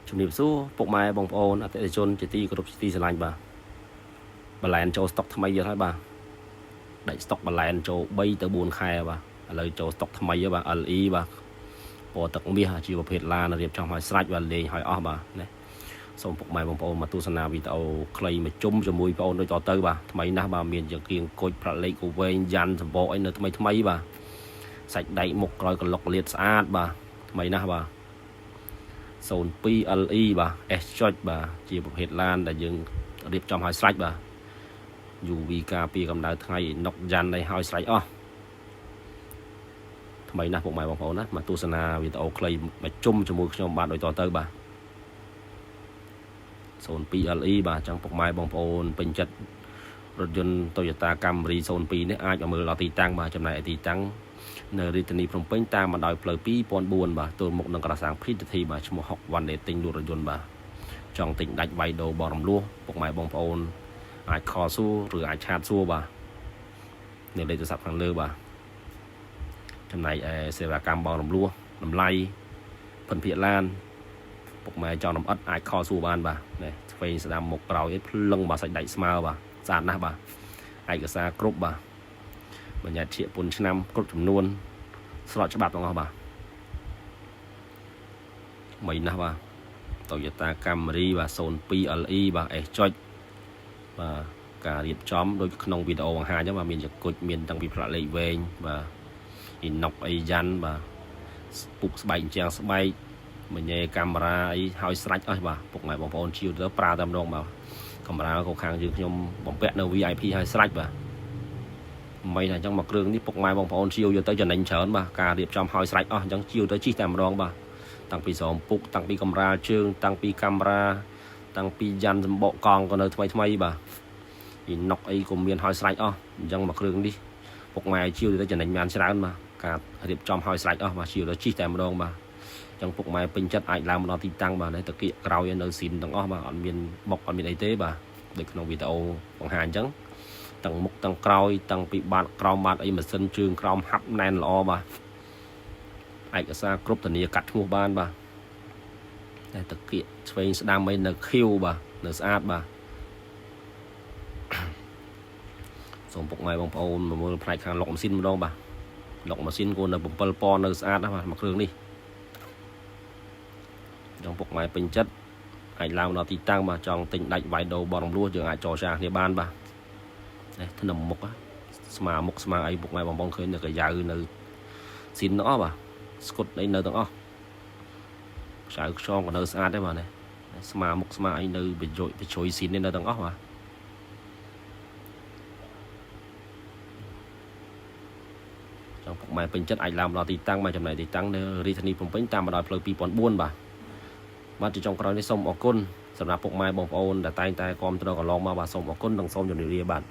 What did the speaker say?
ជំរាបសួរពុកម៉ែបងប្អូនអតិថិជនជាទីគោរពជាទីស្រឡាញ់បាទបលែនចូលស្តុកថ្មីទៀតហើយបាទដាច់ស្តុកបលែនចូល3ទៅ4ខែបាទឥឡូវចូលស្តុកថ្មីបាទ LE បាទពណ៌ទឹកមាសជាប្រភេទឡានរៀបចំឲ្យស្រេចបាទលេងឲ្យអស់បាទណាសូមពុកម៉ែបងប្អូនមកទស្សនាវីដេអូខ្លីមួយជុំជាមួយបងប្អូនដូចតទៅបាទថ្មីណាស់បាទមានជាគៀងគុជប្រាក់លេខគូវែងយ៉ាន់សម្បកអីនៅថ្មីបាទសាច់ដែកមុខក្រោយកន្លុកលាតស្អាតបាទថ្មីណាស់បាទ02 LE បាទ S ចុចបាទជាប្រភេទឡានដែលយើងរៀបចំឲ្យស្រេចបាទ UV ការពារកម្ដៅថ្ងៃណុកយ៉ាន់ឲ្យហើយស្រេចអស់ថ្មីណាស់ពុកម៉ែបងប្អូនណាមកទស្សនាវីដេអូខ្លីមកជុំជាមួយខ្ញុំបាទដូចតទៅបាទ02 LE បាទចឹងពុកម៉ែបងប្អូនពេញចិត្តរថយន្ត Toyota Camry 02នេះអាចមកមើលដល់ទីតាំងបាទចំណែកឯទីតាំងនៅរាជធានីភ្នំពេញតាមបណ្ដោយផ្លូវ2004បាទទល់មុខនឹងក្រសាំង PTT បាទឈ្មោះ6 One Day ទិញលក់រថយន្តបាទចង់ទិញដាច់វាយដូរបរំលោះពុកម៉ែបងប្អូនអាចខលសួរឬអាចឆាតសួរបាទនៅលេខទូរស័ព្ទខាងលើបាទចំណែកឯសេវាកម្មបរំលោះតម្លៃភិនភាគឡានពុកម៉ែចង់លំអិតអាចខលសួរបានបាទនេះស្វែងស្ដាំមុខក្រោយភ្លឹងបាទសាច់ដែកស្មើបាទស្អាតណាស់បាទឯកសារគ្រប់បាទបញ្ញត្តិជាពុនឆ្នាំគ្រប់ចំនួនស្របច្បាប់ទាំងអស់បាទមិនណាស់បាទ Toyota Camry បាទ02 LE បាទ S ចុចបាទការរៀបចំដូចក្នុងវីដេអូបង្ហាញហ្នឹងបាទមានចគុជមានតាំងពីផ្លាកលេខវែងបាទអ៊ីណុកអីយ៉ាន់បាទពុកស្បែកជាងស្បែកមញ៉េកាមេរ៉ាអីហើយស្រេចអស់បាទពុកម៉ែបងប្អូនជាវទៅប្រើតែម្ដងបាទកាមេរ៉ាក៏ខាងយើងខ្ញុំបំពាក់នៅ VIP ហើយស្រេចបាទមិនថាអញ្ចឹងមកគ្រឿងនេះពុកម៉ែបងប្អូនជាវយកទៅចំណេញច្រើនបាទការរៀបចំហើយស្រេចអស់អញ្ចឹងជាវទៅជិះតែម្ដងបាទតាំងពីស្រោមពុកតាំងពីកាមេរ៉ាជើងតាំងពីកាមេរ៉ាតាំងពីយ៉ាន់សម្បកកង់ក៏នៅថ្មីបាទអ៊ីណុកអីក៏មានហើយស្រេចអស់អញ្ចឹងមកគ្រឿងនេះពុកម៉ែជាវទៅចំណេញបានច្រើនបាទការរៀបចំហើយស្រេចអស់បាទជាវទៅជិះតែម្ដងបាទអញ្ចឹងពុកម៉ែពេញចិត្តអាចឡើងមកដល់ទីតាំងបាទតែគៀកក្រោយនៅស៊ីនទាំងអស់បាទអត់មានបុកអត់មានអីទេបាទដូចក្នុងវីដេអូបង្ហាញអញ្ចឹងទាំងមុខទាំងក្រោយទាំងពីបាតក្រោមបាតអីម៉ាស៊ីនជើងក្រោមហាប់ណែនល្អបាទឯកសារគ្រប់ធានាកាត់ឈ្មោះបានបាទតែតាគៀកឆ្វេងស្ដាំអីនៅខៀវបាទនៅស្អាតបាទសូមពុកម៉ែបងប្អូនមើលផ្នែកខាងឡុកម៉ាស៊ីនម្ដងបាទឡុកម៉ាស៊ីនគួរនៅ7ពណ៌នៅស្អាតណាស់បាទមួយគ្រឿងនេះចង់ពុកម៉ែពេញចិត្តអាចឡើងដល់ទីតាំងបាទចង់ទិញដាច់វាយដូរបរំលោះយើងអាចចរចាគ្នាបានបាទនេះថ្នឹមមុខស្មាមុខស្មាអីពុកម៉ែបងប្អូនឃើញនៅកាយ៉ៅនៅស៊ីនទាំងអស់បាទស្គុតអីនៅទាំងអស់ខ្សៅខ្យងក៏នៅស្អាតដែរបាទនេះស្មាមុខស្មាអីនៅបញ្ជួយស៊ីននេះនៅទាំងអស់បាទចង់ពុកម៉ែពេញចិត្តអាចឡើងដល់ទីតាំងបាទចំណែកទីតាំងនៅរាជធានីភ្នំពេញតាមបណ្ដោយផ្លូវ2004បាទជាចុងក្រោយនេះសូមអរគុណសម្រាប់ពុកម៉ែបងប្អូនដែលតែងតែគាំទ្រកន្លងមកបាទសូមអរគុណនិងសូមជម្រាបលាបាទ